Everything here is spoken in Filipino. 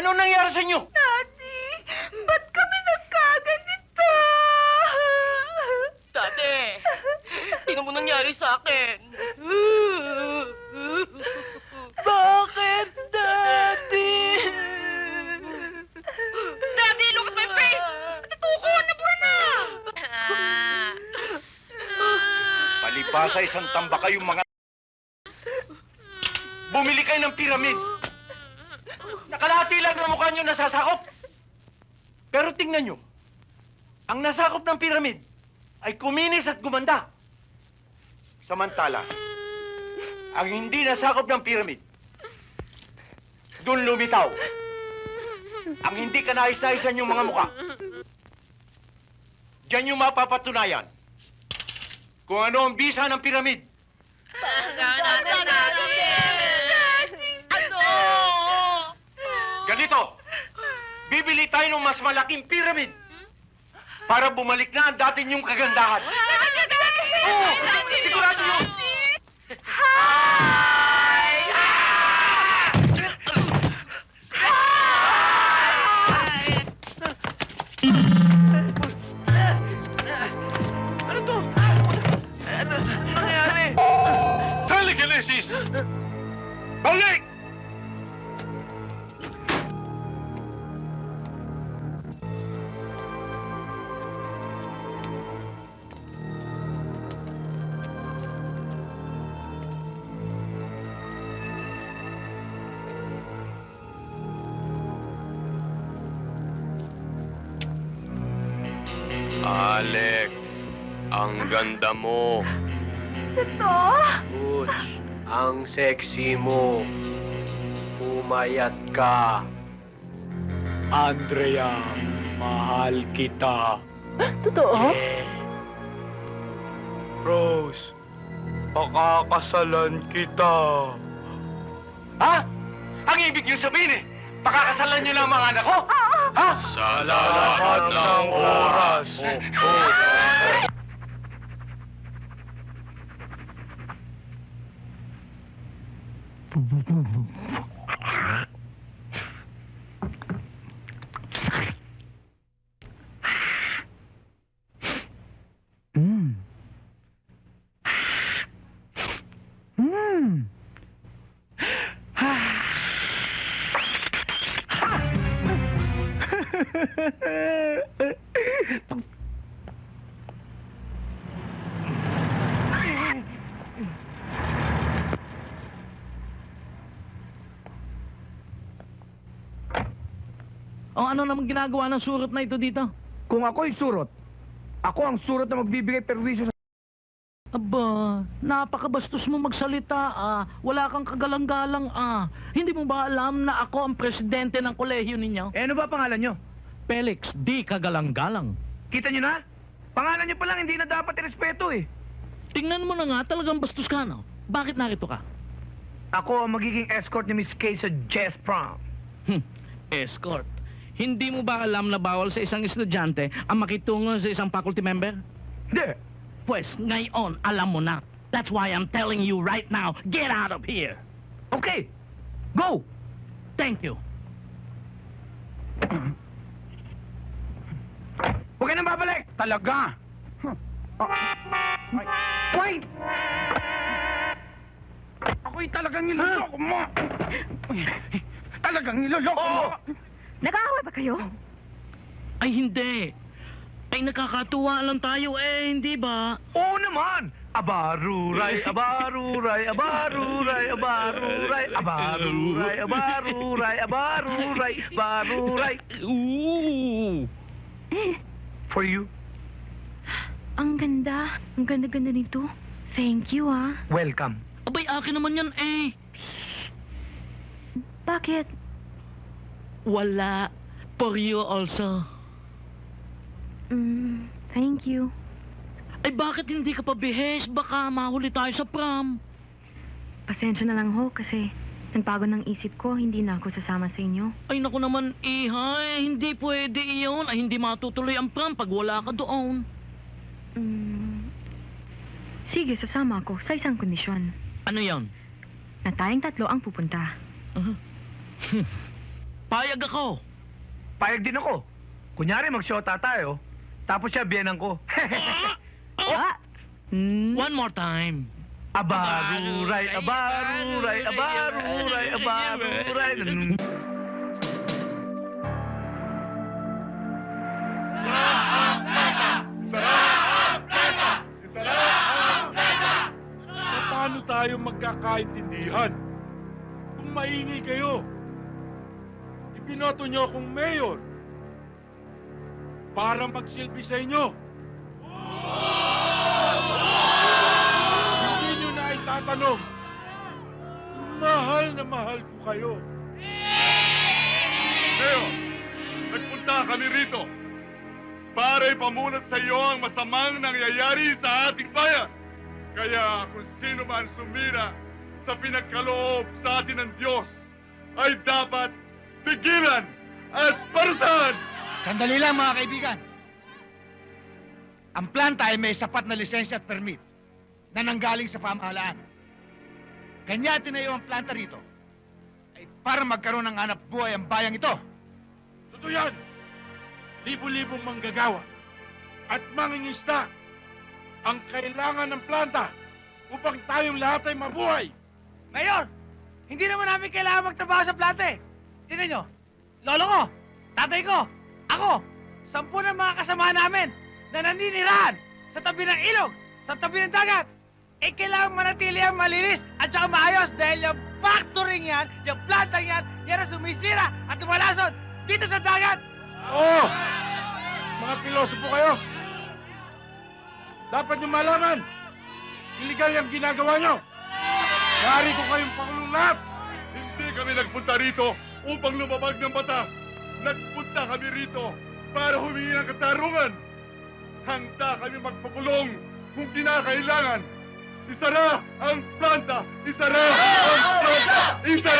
Ano nangyari sa inyo? Daddy, ba't kami nagkaganito? Dati, tingnan mo nangyari sa akin. Bakit, Daddy? Daddy, look at my face! Natutuko, nabuha na! Palibasa isang tamba kayong mga... Bumili kayo ng piramid. Nakalahati lang ng mukha nyo nasasakop. Pero tingnan nyo, ang nasakop ng piramid ay kuminis at gumanda. Samantala, ang hindi nasakop ng piramid, dun lumitaw. Ang hindi kanais-naisan yung mga mukha. Diyan yung mapapatunayan kung ano ang bisa ng piramid. Ganito, bibili tayo ng mas malaking pyramid para bumalik na ang dati niyong kagandahan. Oo, sigurado yun. Ano to? Ano nangyari? Telekinesis! Balik! Alex, ang ganda mo. Totoo? Butch, ang sexy mo. Umayat ka. Andrea, mahal kita. Totoo? Rose, pakakasalan kita. Ha? Ang ibig niyo sabihin pakakasalan niyo lang ang mga anak ko? Ha? Sa lahat ng oras. O ano naman ginagawa ng surot na ito dito? Kung ako'y surot, ako ang surot na magbibigay perwisyo sa... Aba, napakabastos mo magsalita ah. Wala kang kagalang-galang ah. Hindi mo ba alam na ako ang presidente ng kolehiyo ninyo? Eh, ano ba pangalan nyo? Felix, di kagalang-galang. Kita nyo na? Pangalan nyo pa lang, hindi na dapat irespeto eh. Tingnan mo na nga, talagang bastos ka, no? Bakit narito ka? Ako ang magiging escort ni Miss Kay sa Jazz Prom. Escort. Hindi mo ba alam na bawal sa isang estudyante ang makitungo sa isang faculty member? Hindi. Pues, ngayon, alam mo na. That's why I'm telling you right now, get out of here! Okay, go! Thank you. Huwag ka nang babalik! Talaga! Wait! Ako'y talagang niloloko mo! Talagang niloloko mo! Nag-aaway ba kayo? Ay, hindi. Ay, nakakatuwa lang tayo hindi ba? Oo naman! Abaruray, abaruray, abaruray, abaruray, abaruray, abaruray, abaruray, abaruray. Ooh! For you, Ang ganda. Ang ganda-ganda nito. Thank you, ah. welcome. Abay, akin naman yan Bakit? Wala. For you also. Thank you. Ay, bakit hindi ka pabihis? Baka mahuli tayo sa prom. Pasensya na lang ho kasi nagbago ng isip ko, hindi na ako sasama sa inyo. Ay, naku naman, ihay. Hindi pwede iyon. Ay, hindi matutuloy ang prom pag wala ka doon. Sige, sasama ako sa isang kondisyon. Ano yon? Na tayong tatlo ang pupunta. Payag ako. Payag din ako. Kunyari, mag-shota tayo. Tapos siya, biyenan ko. One more time. Abaruray, abaruray, abaruray, abaruray. Paano tayo magkakaintindihan? Kung maingay kayo, ibinoto niyo akong mayor para magsilbi sa inyo. Hindi niyo na itatanong, mahal na mahal ko kayo. Mayor, nagpunta kami rito para ipamunat sa iyo ang masamang nangyayari sa ating bayan. Kaya kung sino man sumira sa pinagkaloob sa atin ng Diyos ay dapat pigilan at parusahan. Sandali lang mga kaibigan. Ang planta ay may sapat na lisensya at permit na nanggaling sa pamahalaan. Kanya tinayo ang planta rito ay para magkaroon ng hanap buhay ang bayang ito. Totoo yan. Libo-libong manggagawa at mangingisda ang kailangan ng planta upang tayong lahat ay mabuhay. Mayor, hindi naman namin kailangan magtrabaho sa planta eh. Tingnan nyo, lolo ko, tatay ko, ako, 10 ng mga kasama namin na naninirahan sa tabi ng ilog, sa tabi ng dagat. Eh, kailangan manatili ang malinis at saka maayos dahil yung factory yan, yung planta yan, yan ang sumisira at tumalason dito sa dagat. Oo! Mga pilosopo kayo! Dapat niyo malaman, illegal yung ginagawa niyo. Yari ko kayong pakulong lahat. Hindi kami nagpunta rito upang lumabag ng batas. Nagpunta kami rito para humingi ng katarungan. Handa kami magpakulong kung kinakailangan. Isara ang planta! Isara ang planta! Isara